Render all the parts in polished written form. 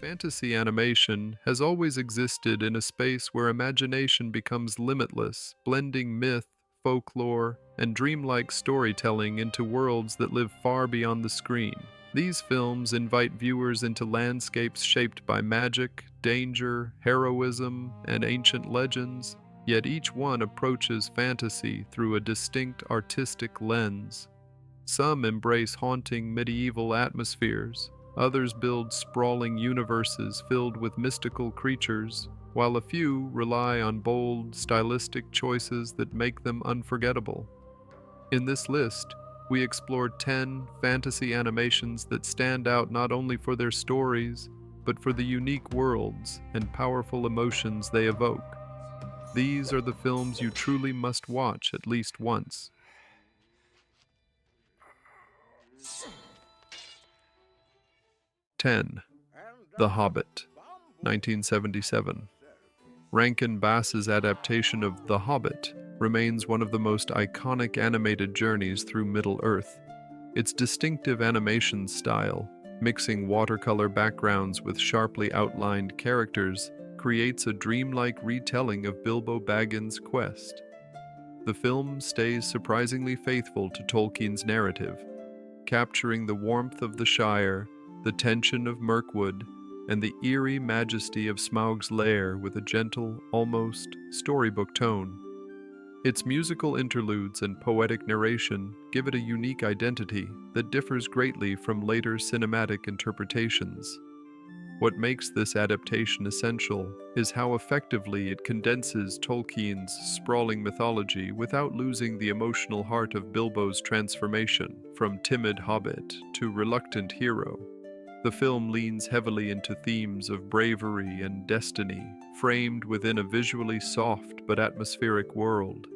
Fantasy animation has always existed in a space where imagination becomes limitless, blending myth, folklore, and dreamlike storytelling into worlds that live far beyond the screen. These films invite viewers into landscapes shaped by magic, danger, heroism, and ancient legends, yet each one approaches fantasy through a distinct artistic lens. Some embrace haunting medieval atmospheres, others build sprawling universes filled with mystical creatures, while a few rely on bold, stylistic choices that make them unforgettable. In this list, we explored 10 fantasy animations that stand out not only for their stories, but for the unique worlds and powerful emotions they evoke. These are the films you truly must watch at least once. 10. The Hobbit, 1977. Rankin Bass's adaptation of The Hobbit remains one of the most iconic animated journeys through Middle-earth. Its distinctive animation style, mixing watercolor backgrounds with sharply outlined characters, creates a dreamlike retelling of Bilbo Baggins' quest. The film stays surprisingly faithful to Tolkien's narrative, capturing the warmth of the Shire, the tension of Mirkwood, and the eerie majesty of Smaug's lair with a gentle, almost storybook tone. Its musical interludes and poetic narration give it a unique identity that differs greatly from later cinematic interpretations. What makes this adaptation essential is how effectively it condenses Tolkien's sprawling mythology without losing the emotional heart of Bilbo's transformation from timid hobbit to reluctant hero. The film leans heavily into themes of bravery and destiny, framed within a visually soft but atmospheric world.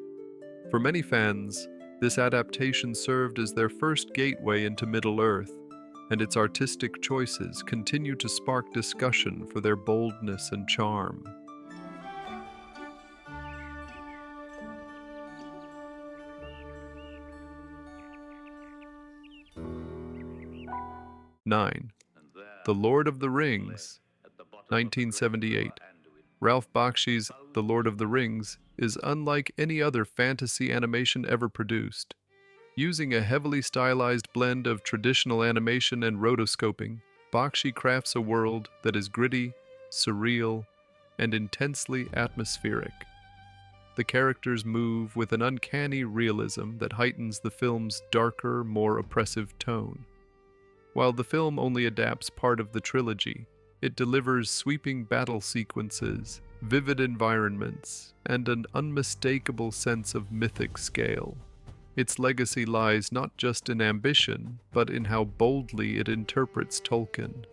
For many fans, this adaptation served as their first gateway into Middle-earth, and its artistic choices continue to spark discussion for their boldness and charm. 9. The Lord of the Rings, 1978. Ralph Bakshi's The Lord of the Rings is unlike any other fantasy animation ever produced. Using a heavily stylized blend of traditional animation and rotoscoping, Bakshi crafts a world that is gritty, surreal, and intensely atmospheric. The characters move with an uncanny realism that heightens the film's darker, more oppressive tone. While the film only adapts part of the trilogy, it delivers sweeping battle sequences, vivid environments, and an unmistakable sense of mythic scale. Its legacy lies not just in ambition, but in how boldly it interprets Tolkien.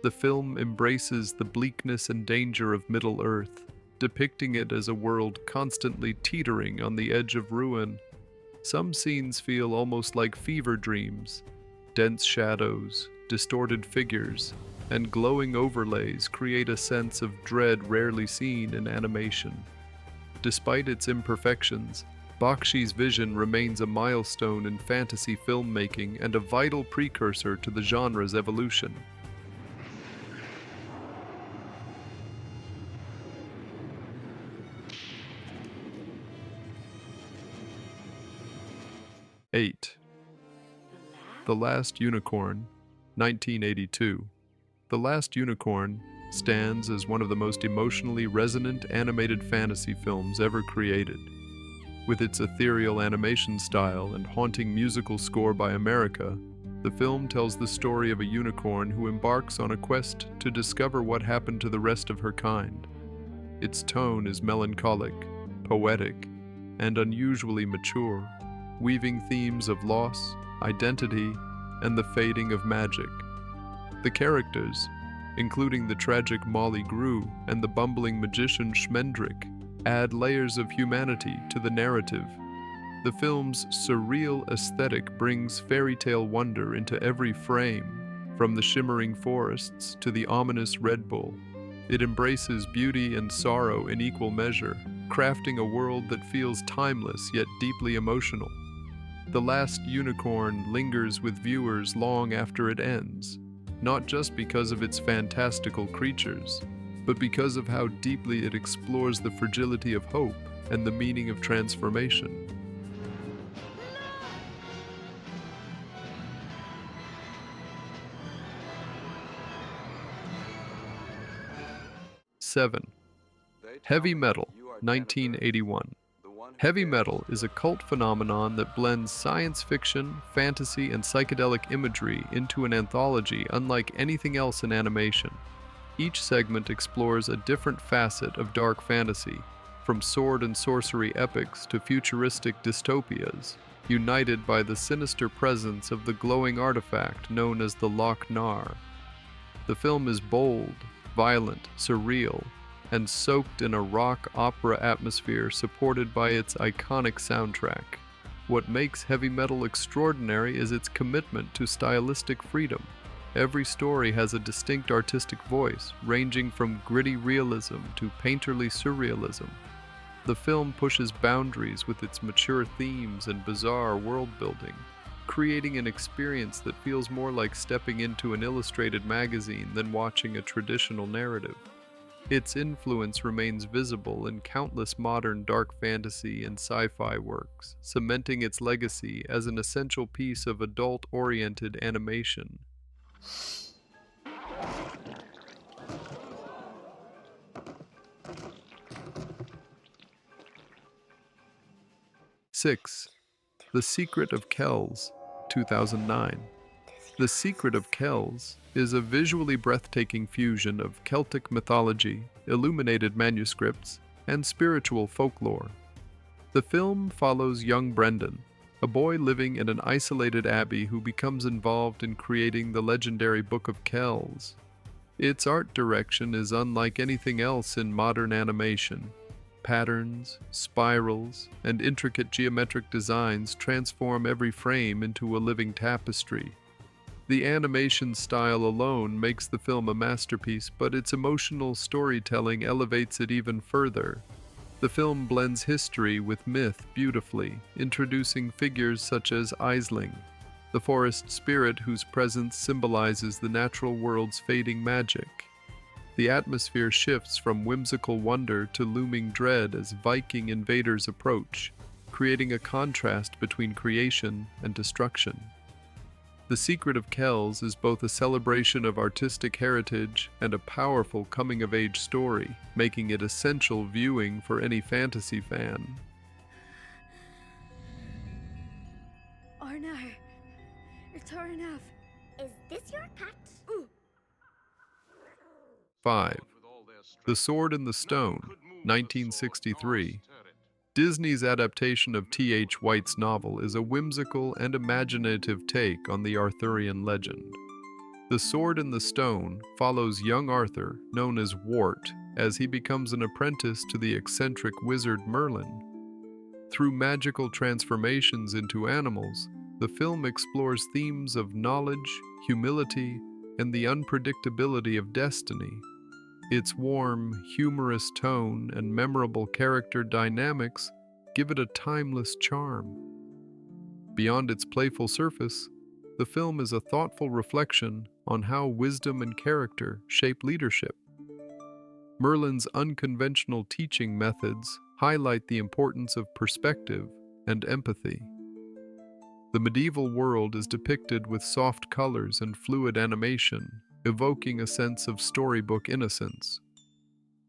The film embraces the bleakness and danger of Middle-earth, depicting it as a world constantly teetering on the edge of ruin. Some scenes feel almost like fever dreams. Dense shadows, distorted figures, and glowing overlays create a sense of dread rarely seen in animation. Despite its imperfections, Bakshi's vision remains a milestone in fantasy filmmaking and a vital precursor to the genre's evolution. 8. The Last Unicorn, 1982. The Last Unicorn stands as one of the most emotionally resonant animated fantasy films ever created. With its ethereal animation style and haunting musical score by America, the film tells the story of a unicorn who embarks on a quest to discover what happened to the rest of her kind. Its tone is melancholic, poetic, and unusually mature, weaving themes of loss, identity, and the fading of magic. The characters, including the tragic Molly Grue and the bumbling magician Schmendrick, add layers of humanity to the narrative. The film's surreal aesthetic brings fairy tale wonder into every frame, from the shimmering forests to the ominous Red Bull. It embraces beauty and sorrow in equal measure, crafting a world that feels timeless yet deeply emotional. The Last Unicorn lingers with viewers long after it ends, not just because of its fantastical creatures, but because of how deeply it explores the fragility of hope and the meaning of transformation. 7. Heavy metal, 1981. Heavy metal is a cult phenomenon that blends science fiction, fantasy, and psychedelic imagery into an anthology unlike anything else in animation. Each segment explores a different facet of dark fantasy, from sword and sorcery epics to futuristic dystopias, united by the sinister presence of the glowing artifact known as the Loch Nar. The film is bold, violent, surreal, and soaked in a rock opera atmosphere supported by its iconic soundtrack. What makes heavy metal extraordinary is its commitment to stylistic freedom. Every story has a distinct artistic voice, ranging from gritty realism to painterly surrealism. The film pushes boundaries with its mature themes and bizarre world-building, creating an experience that feels more like stepping into an illustrated magazine than watching a traditional narrative. Its influence remains visible in countless modern dark fantasy and sci-fi works, cementing its legacy as an essential piece of adult-oriented animation. 6. The Secret of Kells, 2009. The Secret of Kells is a visually breathtaking fusion of Celtic mythology, illuminated manuscripts, and spiritual folklore. The film follows young Brendan, a boy living in an isolated abbey who becomes involved in creating the legendary Book of Kells. Its art direction is unlike anything else in modern animation. Patterns, spirals, and intricate geometric designs transform every frame into a living tapestry. The animation style alone makes the film a masterpiece, but its emotional storytelling elevates it even further. The film blends history with myth beautifully, introducing figures such as Aisling, the forest spirit whose presence symbolizes the natural world's fading magic. The atmosphere shifts from whimsical wonder to looming dread as Viking invaders approach, creating a contrast between creation and destruction. The Secret of Kells is both a celebration of artistic heritage and a powerful coming-of-age story, making it essential viewing for any fantasy fan. Arnar, return enough. Is this your pet? 5. The Sword in the Stone, 1963. Disney's adaptation of T.H. White's novel is a whimsical and imaginative take on the Arthurian legend. The Sword in the Stone follows young Arthur, known as Wart, as he becomes an apprentice to the eccentric wizard Merlin. Through magical transformations into animals, the film explores themes of knowledge, humility, and the unpredictability of destiny. Its warm, humorous tone and memorable character dynamics give it a timeless charm. Beyond its playful surface, the film is a thoughtful reflection on how wisdom and character shape leadership. Merlin's unconventional teaching methods highlight the importance of perspective and empathy. The medieval world is depicted with soft colors and fluid animation, evoking a sense of storybook innocence.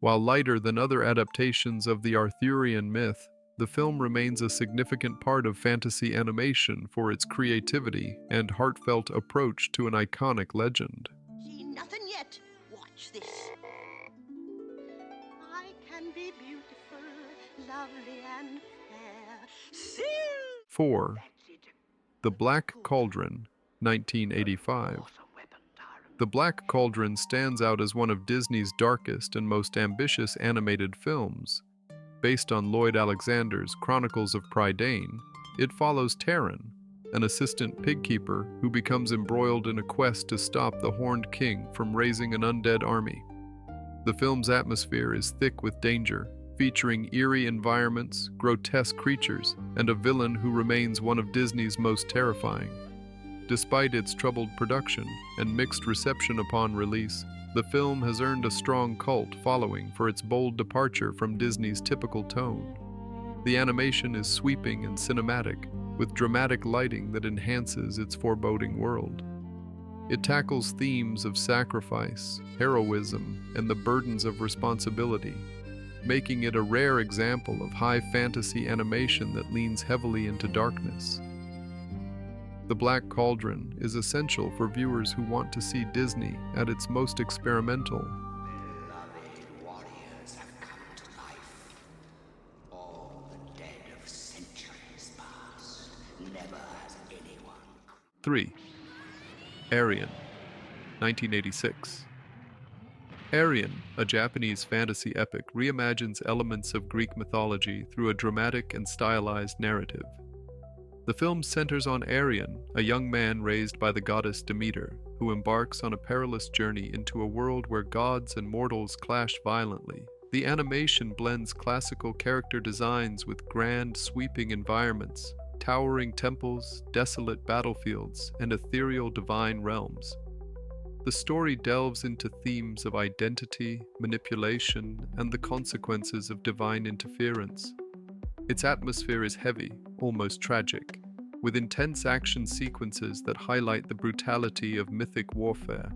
While lighter than other adaptations of the Arthurian myth, the film remains a significant part of fantasy animation for its creativity and heartfelt approach to an iconic legend. See nothing yet. Watch this. I can be beautiful, lovely, and fair. See? 4. The Black Cauldron, 1985. The Black Cauldron stands out as one of Disney's darkest and most ambitious animated films. Based on Lloyd Alexander's Chronicles of Prydain, it follows Taran, an assistant pigkeeper who becomes embroiled in a quest to stop the Horned King from raising an undead army. The film's atmosphere is thick with danger, featuring eerie environments, grotesque creatures, and a villain who remains one of Disney's most terrifying. Despite its troubled production and mixed reception upon release, the film has earned a strong cult following for its bold departure from Disney's typical tone. The animation is sweeping and cinematic, with dramatic lighting that enhances its foreboding world. It tackles themes of sacrifice, heroism, and the burdens of responsibility, making it a rare example of high fantasy animation that leans heavily into darkness. The Black Cauldron is essential for viewers who want to see Disney at its most experimental. Beloved warriors have come to life. All the dead of centuries past. Never has anyone. 3. Arion, 1986. Arion, a Japanese fantasy epic, reimagines elements of Greek mythology through a dramatic and stylized narrative. The film centers on Arion, a young man raised by the goddess Demeter, who embarks on a perilous journey into a world where gods and mortals clash violently. The animation blends classical character designs with grand, sweeping environments, towering temples, desolate battlefields, and ethereal divine realms. The story delves into themes of identity, manipulation, and the consequences of divine interference. Its atmosphere is heavy, almost tragic, with intense action sequences that highlight the brutality of mythic warfare.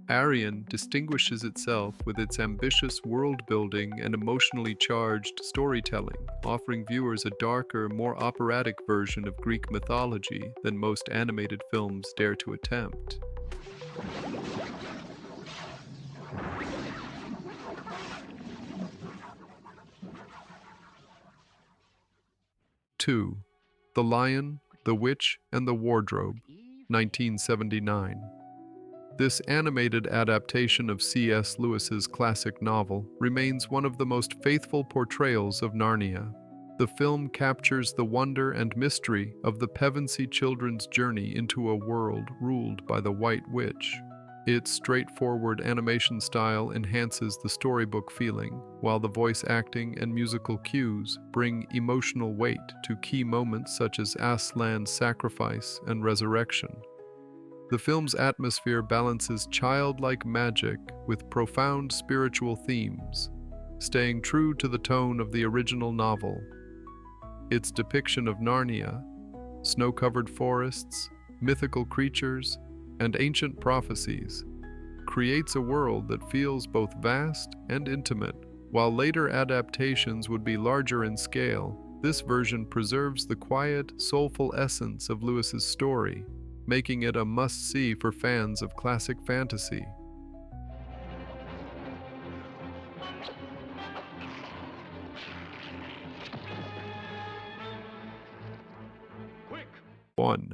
Arion distinguishes itself with its ambitious world-building and emotionally charged storytelling, offering viewers a darker, more operatic version of Greek mythology than most animated films dare to attempt. Two, The Lion, the Witch, and the Wardrobe, 1979. This animated adaptation of C.S. Lewis's classic novel remains one of the most faithful portrayals of Narnia. The film captures the wonder and mystery of the Pevensey children's journey into a world ruled by the White Witch. Its straightforward animation style enhances the storybook feeling, while the voice acting and musical cues bring emotional weight to key moments such as Aslan's sacrifice and resurrection. The film's atmosphere balances childlike magic with profound spiritual themes, staying true to the tone of the original novel. Its depiction of Narnia, snow-covered forests, mythical creatures, and ancient prophecies creates a world that feels both vast and intimate. While later adaptations would be larger in scale, this version preserves the quiet, soulful essence of Lewis's story, making it a must-see for fans of classic fantasy. Quick! 1.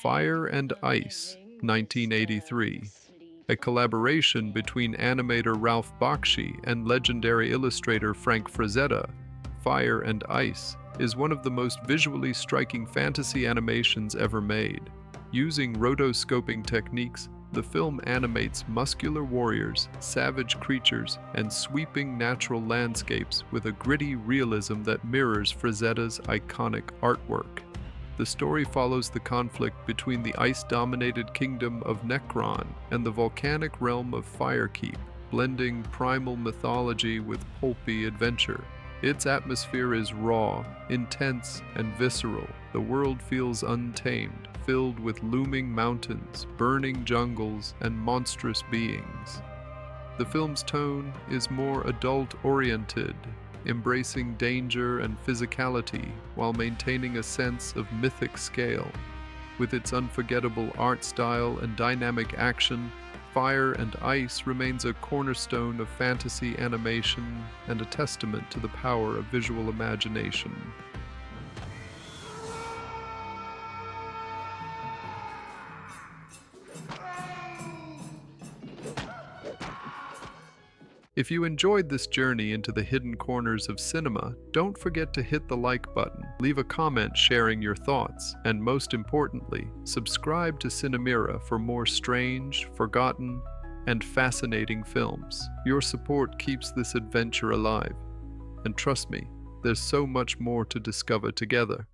Fire and Ice, 1983. A collaboration between animator Ralph Bakshi and legendary illustrator Frank Frazetta, Fire and Ice is one of the most visually striking fantasy animations ever made. Using rotoscoping techniques, the film animates muscular warriors, savage creatures, and sweeping natural landscapes with a gritty realism that mirrors Frazetta's iconic artwork. The story follows the conflict between the ice-dominated kingdom of Necron and the volcanic realm of Firekeep, blending primal mythology with pulpy adventure. Its atmosphere is raw, intense, and visceral. The world feels untamed, filled with looming mountains, burning jungles, and monstrous beings. The film's tone is more adult-oriented, embracing danger and physicality while maintaining a sense of mythic scale. With its unforgettable art style and dynamic action, Fire and Ice remains a cornerstone of fantasy animation and a testament to the power of visual imagination. If you enjoyed this journey into the hidden corners of cinema, don't forget to hit the like button, leave a comment sharing your thoughts, and most importantly, subscribe to Cinemira for more strange, forgotten, and fascinating films. Your support keeps this adventure alive. And trust me, there's so much more to discover together.